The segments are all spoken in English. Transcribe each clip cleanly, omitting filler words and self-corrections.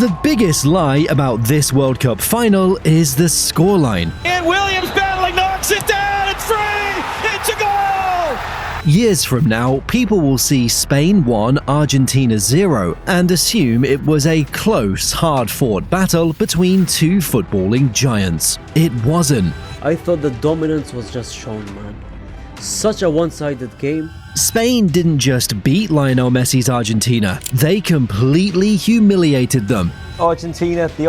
The biggest lie about this World Cup final is the scoreline. And Williams battling, knocks it down, it's free, it's a goal! Years from now, people will see Spain 1, Argentina 0, and assume it was a close, hard-fought battle between two footballing giants. It wasn't. I thought the dominance was just shown, man. Such a one-sided game. Spain didn't just beat Lionel Messi's Argentina, they completely humiliated them. The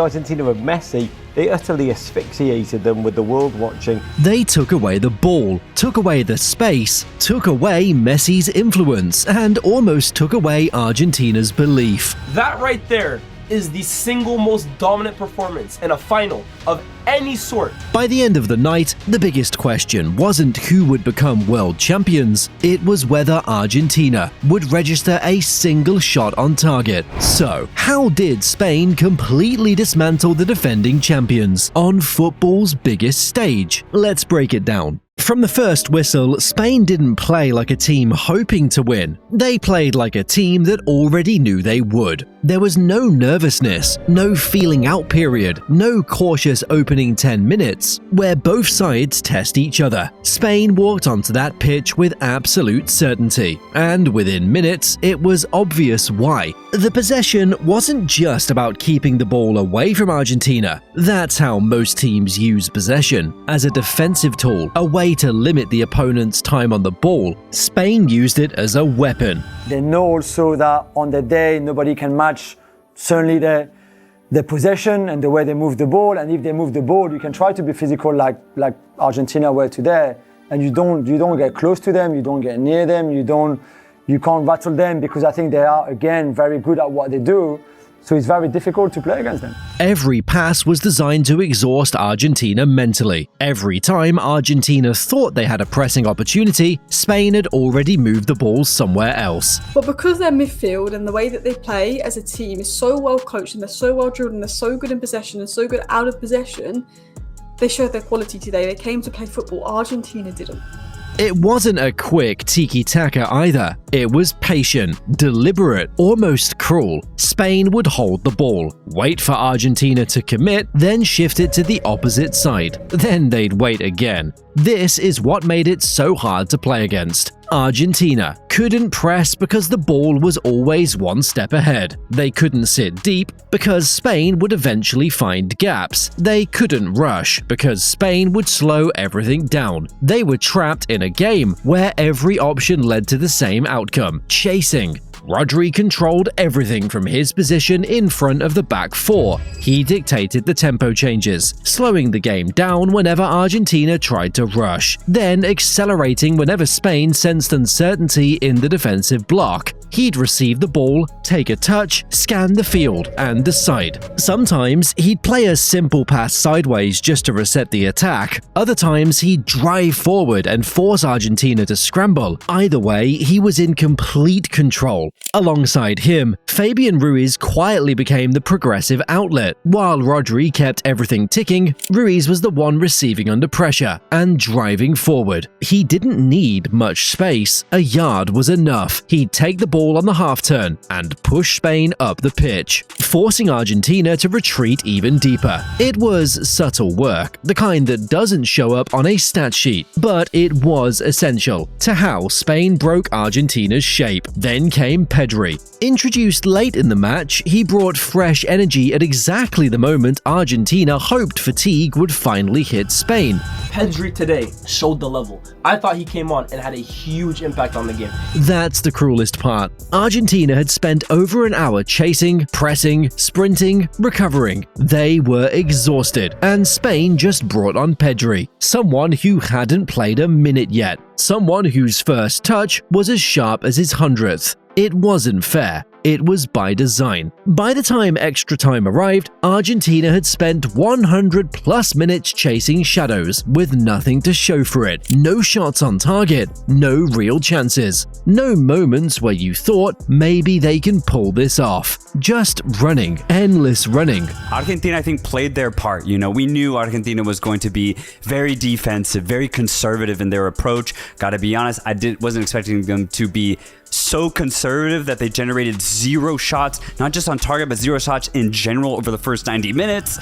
Argentina of Messi, they utterly asphyxiated them with the world watching. They took away the ball, took away the space, took away Messi's influence, and almost took away Argentina's belief. That right there is the single most dominant performance in a final of any sort. By the end of the night, the biggest question wasn't who would become world champions, it was whether Argentina would register a single shot on target. So, how did Spain completely dismantle the defending champions on football's biggest stage? Let's break it down. From the first whistle, Spain didn't play like a team hoping to win. They played like a team that already knew they would. There was no nervousness, no feeling out period, no cautious opening 10 minutes, where both sides test each other. Spain walked onto that pitch with absolute certainty, and within minutes, it was obvious why. The possession wasn't just about keeping the ball away from Argentina. That's how most teams use possession, as a defensive tool, a way to limit the opponent's time on the ball. Spain used it as a weapon. They know also that on the day nobody can match certainly the possession and the way they move the ball, and if they move the ball you can try to be physical like Argentina were today, and you don't get close to them, you don't get near them, you can't rattle them, because I think they are again very good at what they do. So it's very difficult to play against them. Every pass was designed to exhaust Argentina mentally. Every time Argentina thought they had a pressing opportunity, Spain had already moved the ball somewhere else. But because their midfield and the way that they play as a team is so well coached and they're so well drilled and they're so good in possession and so good out of possession, they showed their quality today. They came to play football. Argentina didn't. It wasn't a quick tiki-taka either. It was patient, deliberate, almost cruel. Spain would hold the ball, wait for Argentina to commit, then shift it to the opposite side. Then they'd wait again. This is what made it so hard to play against. Argentina couldn't press because the ball was always one step ahead. They couldn't sit deep because Spain would eventually find gaps. They couldn't rush because Spain would slow everything down. They were trapped in a game where every option led to the same outcome: chasing. Rodri controlled everything from his position in front of the back four. He dictated the tempo changes, slowing the game down whenever Argentina tried to rush, then accelerating whenever Spain sensed uncertainty in the defensive block. He'd receive the ball, take a touch, scan the field, and decide. Sometimes he'd play a simple pass sideways just to reset the attack. Other times he'd drive forward and force Argentina to scramble. Either way, he was in complete control. Alongside him, Fabian Ruiz quietly became the progressive outlet. While Rodri kept everything ticking, Ruiz was the one receiving under pressure and driving forward. He didn't need much space. A yard was enough. He'd take the ball on the half-turn and push Spain up the pitch, forcing Argentina to retreat even deeper. It was subtle work, the kind that doesn't show up on a stat sheet, but it was essential to how Spain broke Argentina's shape. Then came Pedri. Introduced late in the match, he brought fresh energy at exactly the moment Argentina hoped fatigue would finally hit Spain. Pedri today showed the level. I thought he came on and had a huge impact on the game. That's the cruelest part. Argentina had spent over an hour chasing, pressing, sprinting, recovering. They were exhausted, and Spain just brought on Pedri, someone who hadn't played a minute yet, someone whose first touch was as sharp as his 100th. It wasn't fair. It was by design. By the time extra time arrived, Argentina had spent 100 plus minutes chasing shadows with nothing to show for it. No shots on target, no real chances, no moments where you thought maybe they can pull this off. Just running, endless running. Argentina, I think, played their part. You know, we knew Argentina was going to be very defensive, very conservative in their approach. Gotta be honest, I wasn't expecting them to be so conservative that they generated 0 shots, not just on target, but 0 shots in general over the first 90 minutes.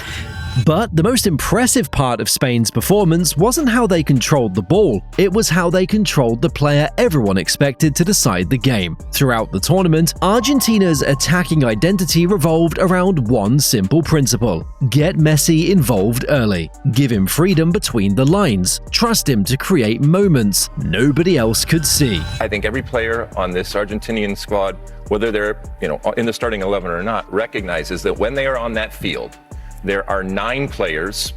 But the most impressive part of Spain's performance wasn't how they controlled the ball, it was how they controlled the player everyone expected to decide the game. Throughout the tournament, Argentina's attacking identity revolved around one simple principle: get Messi involved early, give him freedom between the lines, trust him to create moments nobody else could see. I think every player on this Argentinian squad, whether they're in the starting 11 or not, recognizes that when they are on that field, there are 9 players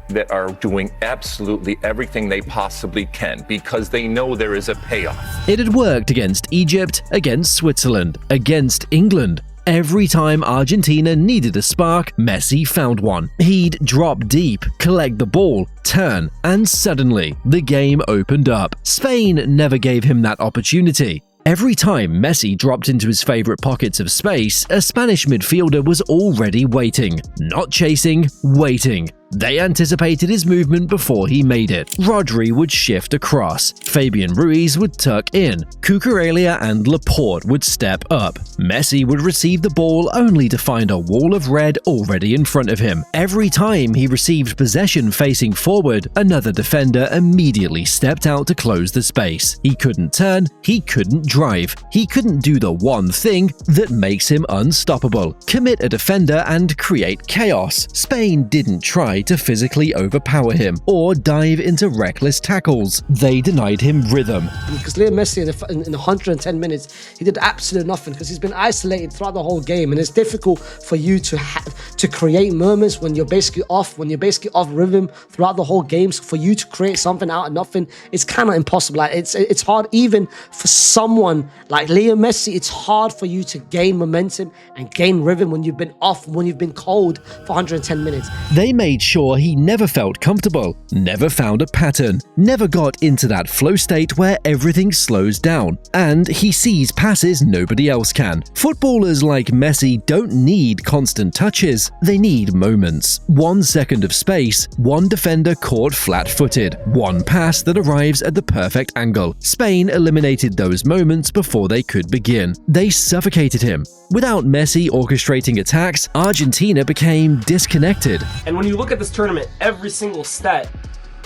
that are doing absolutely everything they possibly can because they know there is a payoff. It had worked against Egypt, against Switzerland, against England. Every time Argentina needed a spark, Messi found one. He'd drop deep, collect the ball, turn, and suddenly the game opened up. Spain never gave him that opportunity. Every time Messi dropped into his favorite pockets of space, a Spanish midfielder was already waiting. Not chasing, waiting. They anticipated his movement before he made it. Rodri would shift across, Fabian Ruiz would tuck in, Cucurella and Laporte would step up. Messi would receive the ball only to find a wall of red already in front of him. Every time he received possession facing forward, another defender immediately stepped out to close the space. He couldn't turn, he couldn't drive, he couldn't do the one thing that makes him unstoppable: commit a defender and create chaos. Spain didn't try to physically overpower him or dive into reckless tackles. They denied him rhythm. Because Lionel Messi in 110 minutes, he did absolutely nothing because he's been isolated throughout the whole game, and it's difficult for you to create moments when you're basically off rhythm throughout the whole game. So for you to create something out of nothing, it's kind of impossible. Like it's hard even for someone like Lionel Messi. It's hard for you to gain momentum and gain rhythm when you've been off, when you've been cold for 110 minutes. They made sure he never felt comfortable, never found a pattern, never got into that flow state where everything slows down, and he sees passes nobody else can. Footballers like Messi don't need constant touches, they need moments. 1 second of space, one defender caught flat-footed, one pass that arrives at the perfect angle. Spain eliminated those moments before they could begin. They suffocated him. Without Messi orchestrating attacks, Argentina became disconnected. And when you look at this tournament, every single stat,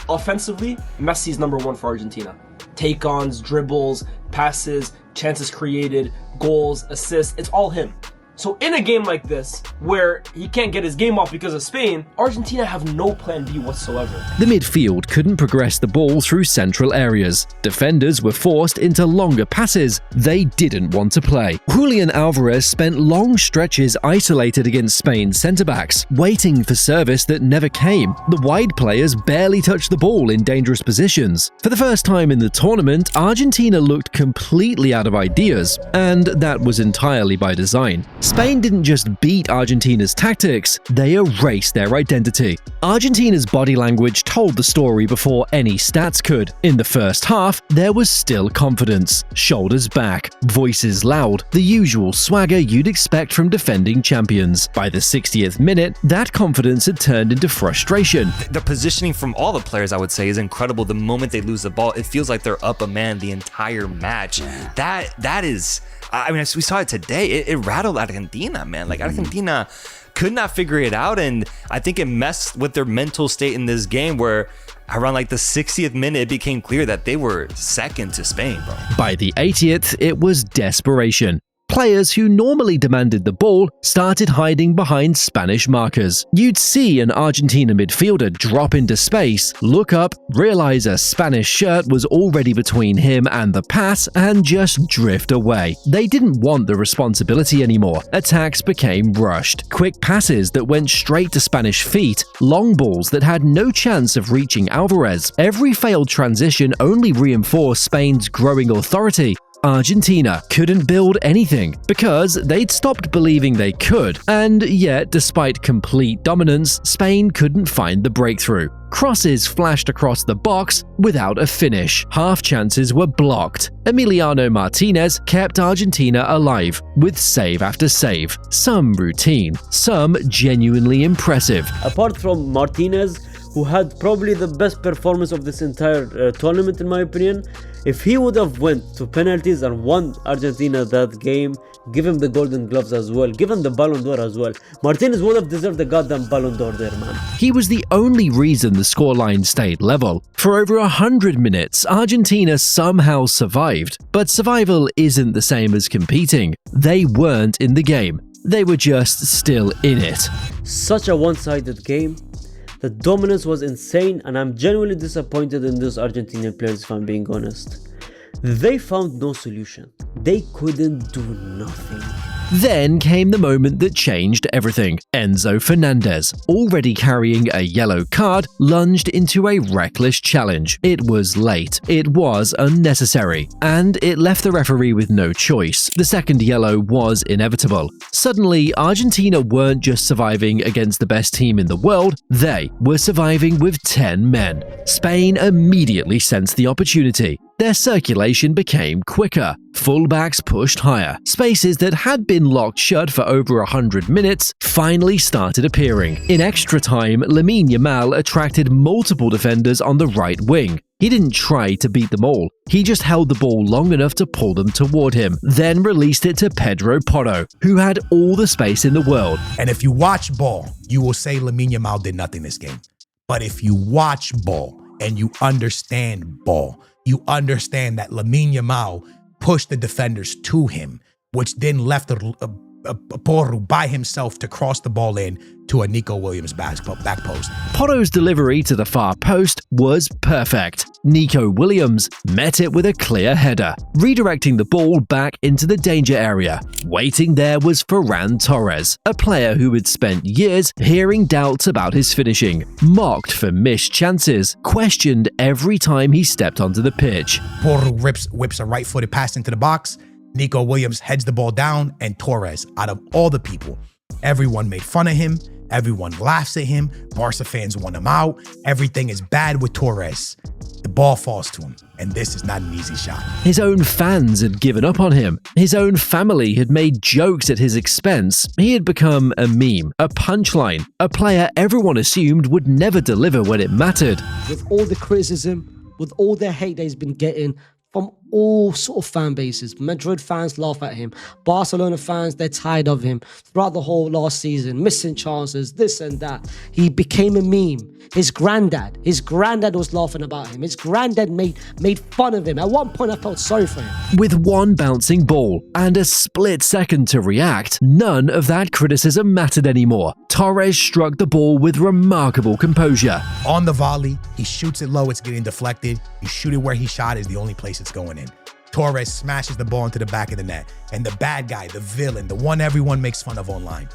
offensively, Messi's #1 for Argentina. Take-ons, dribbles, passes, chances created, goals, assists, it's all him. So in a game like this, where he can't get his game off because of Spain, Argentina have no plan B whatsoever. The midfield couldn't progress the ball through central areas. Defenders were forced into longer passes they didn't want to play. Julian Alvarez spent long stretches isolated against Spain's centre-backs, waiting for service that never came. The wide players barely touched the ball in dangerous positions. For the first time in the tournament, Argentina looked completely out of ideas, and that was entirely by design. Spain didn't just beat Argentina's tactics, they erased their identity. Argentina's body language told the story before any stats could. In the first half, there was still confidence, shoulders back, voices loud, the usual swagger you'd expect from defending champions. By the 60th minute, that confidence had turned into frustration. The positioning from all the players, I would say, is incredible. The moment they lose the ball, it feels like they're up a man the entire match. That is... I mean, we saw it today. It rattled Argentina, man. Like, Argentina could not figure it out, and I think it messed with their mental state in this game where around like the 60th minute, it became clear that they were second to Spain, bro. By the 80th, it was desperation. Players who normally demanded the ball started hiding behind Spanish markers. You'd see an Argentina midfielder drop into space, look up, realize a Spanish shirt was already between him and the pass, and just drift away. They didn't want the responsibility anymore. Attacks became rushed. Quick passes that went straight to Spanish feet, long balls that had no chance of reaching Alvarez. Every failed transition only reinforced Spain's growing authority. Argentina couldn't build anything because they'd stopped believing they could, and yet, despite complete dominance, Spain couldn't find the breakthrough. Crosses flashed across the box without a finish. Half chances were blocked. Emiliano Martinez kept Argentina alive with save after save, some routine, some genuinely impressive. Apart from Martinez, who had probably the best performance of this entire tournament in my opinion, if he would have went to penalties and won Argentina that game, give him the Golden Gloves as well, give him the Ballon d'Or as well, Martinez would have deserved the goddamn Ballon d'Or there, man. He was the only reason the scoreline stayed level. For over 100 minutes, Argentina somehow survived. But survival isn't the same as competing. They weren't in the game. They were just still in it. Such a one-sided game. The dominance was insane, and I'm genuinely disappointed in those Argentinian players if I'm being honest. They found no solution. They couldn't do nothing. Then came the moment that changed everything. Enzo Fernandez, already carrying a yellow card, lunged into a reckless challenge. It was late, it was unnecessary, and it left the referee with no choice. The second yellow was inevitable. Suddenly, Argentina weren't just surviving against the best team in the world, they were surviving with 10 men. Spain immediately sensed the opportunity. Their circulation became quicker. Fullbacks pushed higher. Spaces that had been locked shut for over 100 minutes finally started appearing. In extra time, Lamine Yamal attracted multiple defenders on the right wing. He didn't try to beat them all. He just held the ball long enough to pull them toward him, then released it to Pedro Porro, who had all the space in the world. And if you watch ball, you will say Lamine Yamal did nothing this game. But if you watch ball and you understand ball, you understand that Lamine Yamal pushed the defenders to him, which then left Porro by himself to cross the ball in to a Nico Williams back post. Porro's delivery to the far post was perfect. Nico Williams met it with a clear header, redirecting the ball back into the danger area. Waiting there was Ferran Torres, a player who had spent years hearing doubts about his finishing, mocked for missed chances, questioned every time he stepped onto the pitch. Porro whips a right-footed pass into the box. Nico Williams heads the ball down, and Torres, out of all the people, everyone made fun of him. Everyone laughs at him. Barca fans want him out. Everything is bad with Torres. The ball falls to him, and this is not an easy shot. His own fans had given up on him. His own family had made jokes at his expense. He had become a meme, a punchline, a player everyone assumed would never deliver when it mattered. With all the criticism, with all the hate that he's been getting from all sort of fan bases. Madrid fans laugh at him. Barcelona fans, they're tired of him. Throughout the whole last season, missing chances, this and that. He became a meme. His granddad was laughing about him. His granddad made fun of him. At one point, I felt sorry for him. With one bouncing ball and a split second to react, none of that criticism mattered anymore. Torres struck the ball with remarkable composure. On the volley, he shoots it low, it's getting deflected. You shoot it where he shot is the only place it's going in. Torres smashes the ball into the back of the net. And the bad guy, the villain, the one everyone makes fun of online,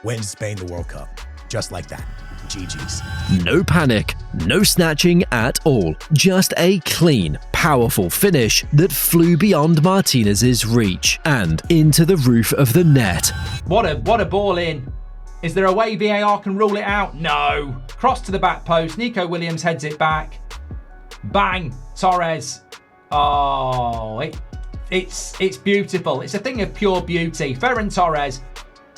wins Spain the World Cup. Just like that. GG's. No panic, no snatching at all. Just a clean, powerful finish that flew beyond Martinez's reach and into the roof of the net. What a ball in. Is there a way VAR can rule it out? No. Cross to the back post. Nico Williams heads it back. Bang. Torres. Oh, it's beautiful. It's a thing of pure beauty. Ferran Torres.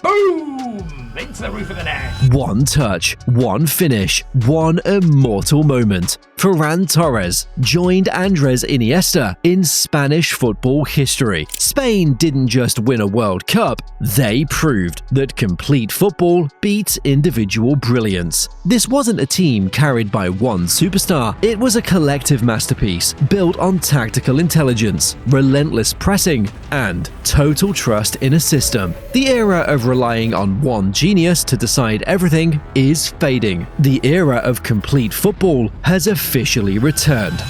Boom! Into the roof of the net. One touch, one finish, one immortal moment. Ferran Torres joined Andres Iniesta in Spanish football history. Spain didn't just win a World Cup, they proved that complete football beats individual brilliance. This wasn't a team carried by one superstar, it was a collective masterpiece built on tactical intelligence, relentless pressing, and total trust in a system. The era of relying on one genius to decide everything is fading. The era of complete football has officially returned.